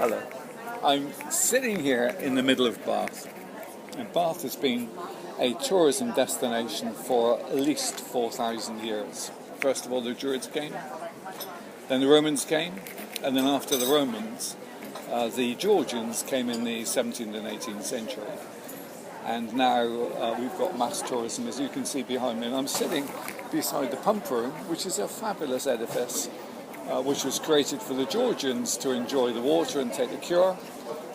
Hello. I'm sitting here in the middle of Bath, and Bath has been a tourism destination for at least 4,000 years. First of all, the Druids came, then the Romans came, and then after the Romans, the Georgians came in the 17th and 18th century. And now we've got mass tourism, as you can see behind me. And I'm sitting beside the pump room, which is a fabulous edifice, which was created for the Georgians to enjoy the water and take the cure.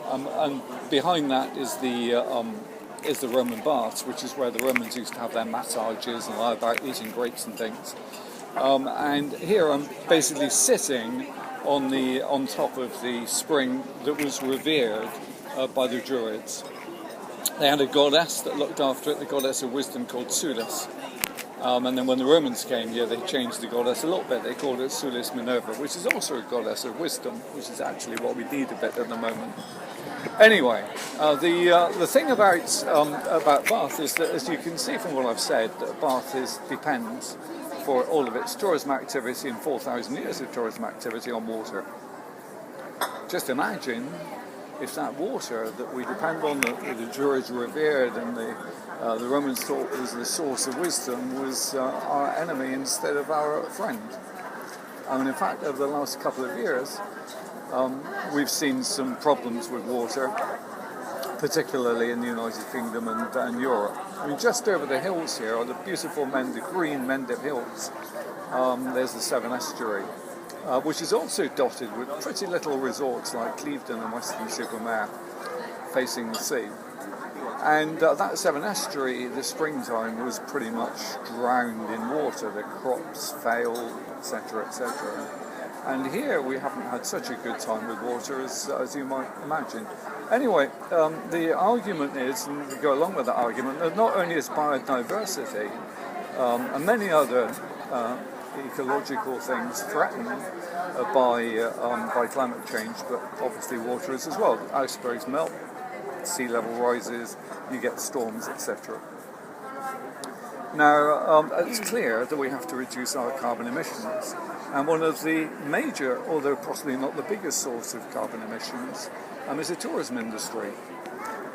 And behind that is the Roman baths, which is where the Romans used to have their massages and lie about eating grapes and things. And here I'm basically sitting on top of the spring that was revered by the Druids. They had a goddess that looked after it, the goddess of wisdom called Sulis. And then when the Romans came here, they changed the goddess a little bit. They called it Sulis Minerva, which is also a goddess of wisdom, which is actually what we need a bit at the moment. Anyway, the thing about Bath is that, as you can see from what I've said, that Bath depends for all of its tourism activity and 4,000 years of tourism activity on water. Just imagine if that water that we depend on, that the Druids revered and the Romans thought was the source of wisdom, was our enemy instead of our friend. In fact, over the last couple of years, we've seen some problems with water, particularly in the United Kingdom and Europe. Just over the hills here are the beautiful green Mendip Hills. There's the Severn Estuary, which is also dotted with pretty little resorts like Clevedon and Weston-super-Mare, facing the sea. And that Severn Estuary, the springtime, was pretty much drowned in water. The crops failed, etc., etc. And here we haven't had such a good time with water as you might imagine. Anyway, the argument is, and we go along with that argument, that not only is biodiversity and many other ecological things threatened by climate change, but obviously water is as well. Icebergs melt, sea level rises, you get storms, etc. Now, it's clear that we have to reduce our carbon emissions. And one of the major, although possibly not the biggest source of carbon emissions, is the tourism industry.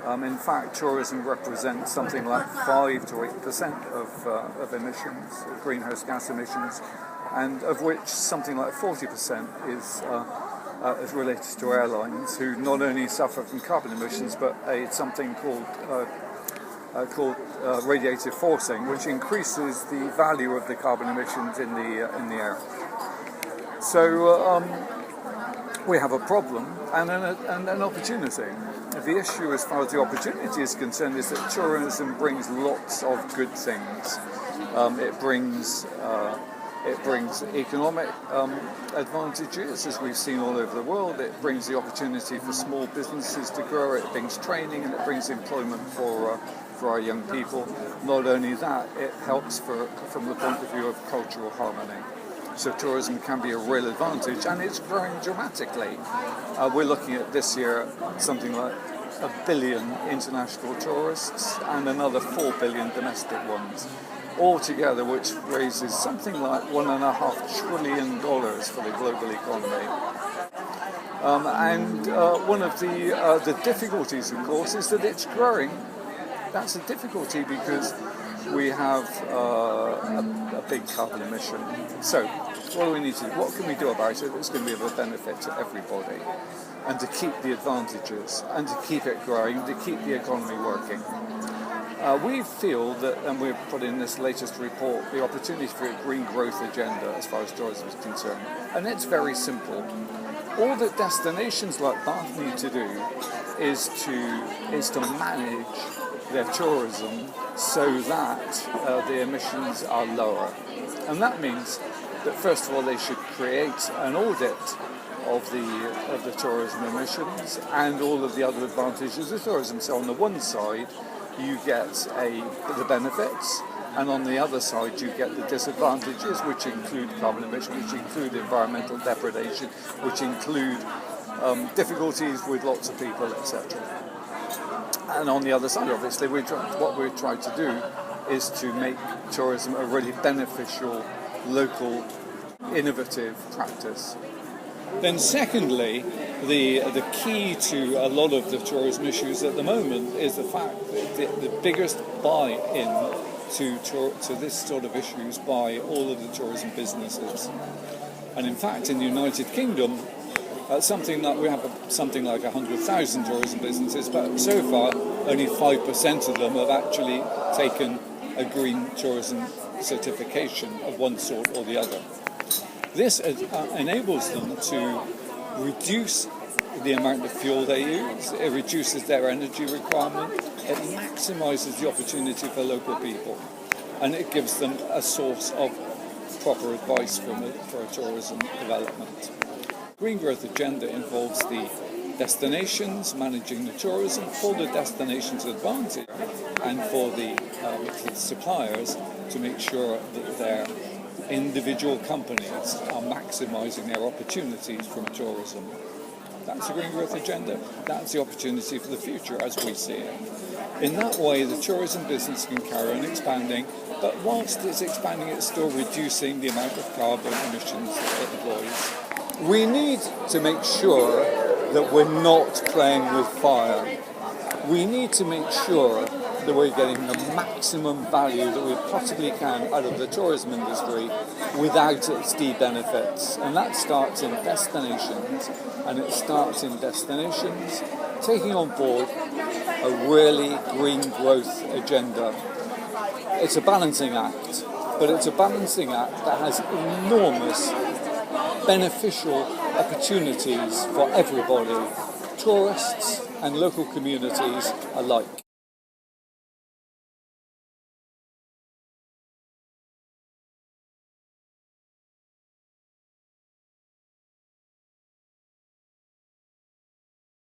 In fact, tourism represents something like 5 to 8% of emissions, of greenhouse gas emissions, and of which something like 40% is related to airlines, who not only suffer from carbon emissions, but something called radiative forcing, which increases the value of the carbon emissions in the air. So we have a problem and an opportunity. The issue, as far as the opportunity is concerned, is that tourism brings lots of good things. It brings economic advantages, as we've seen all over the world. It brings the opportunity for small businesses to grow. It brings training, and it brings employment for our young people. Not only that, it helps from the point of view of cultural harmony. So tourism can be a real advantage, and it's growing dramatically. We're looking at this year something like 1 billion international tourists and another 4 billion domestic ones, all together, which raises something like $1.5 trillion for the global economy. And one of the difficulties, of course, is that it's growing. That's a difficulty because we have a big carbon emission. So, what do we need to do? What can we do about it that's going to be of a benefit to everybody, and to keep the advantages, and to keep it growing, and to keep the economy working? We feel that, and we've put in this latest report, the opportunity for a GreenGrowth agenda as far as tourism is concerned. And it's very simple. All that destinations like Bath need to do is to manage their tourism so that the emissions are lower. And that means that, first of all, they should create an audit of the tourism emissions and all of the other advantages of tourism. So on the one side, you get the benefits, and on the other side you get the disadvantages, which include carbon emissions, which include environmental degradation, which include difficulties with lots of people, etc. And on the other side, obviously, what we're trying to do is to make tourism a really beneficial, local, innovative practice. Then secondly, the key to a lot of the tourism issues at the moment is the fact that the biggest buy-in to this sort of issues by all of the tourism businesses. And in fact, in the United Kingdom, something like we have something like 100,000 tourism businesses, but so far only 5% of them have actually taken a green tourism certification of one sort or the other. This enables them to reduce the amount of fuel they use, it reduces their energy requirement, it maximises the opportunity for local people, and it gives them a source of proper advice for a tourism development. GreenGrowth agenda involves the destinations, managing the tourism for the destination's advantage, and for the suppliers to make sure that their individual companies are maximising their opportunities from tourism. That's the GreenGrowth agenda. That's the opportunity for the future as we see it. In that way, the tourism business can carry on expanding, but whilst it's expanding, it's still reducing the amount of carbon emissions that it employs. We need to make sure that we're not playing with fire. We need to make sure that we're getting the maximum value that we possibly can out of the tourism industry without its de-benefits. And that starts in destinations, and it starts in destinations taking on board a really green growth agenda. It's a balancing act, but it's a balancing act that has enormous beneficial opportunities for everybody, tourists and local communities alike.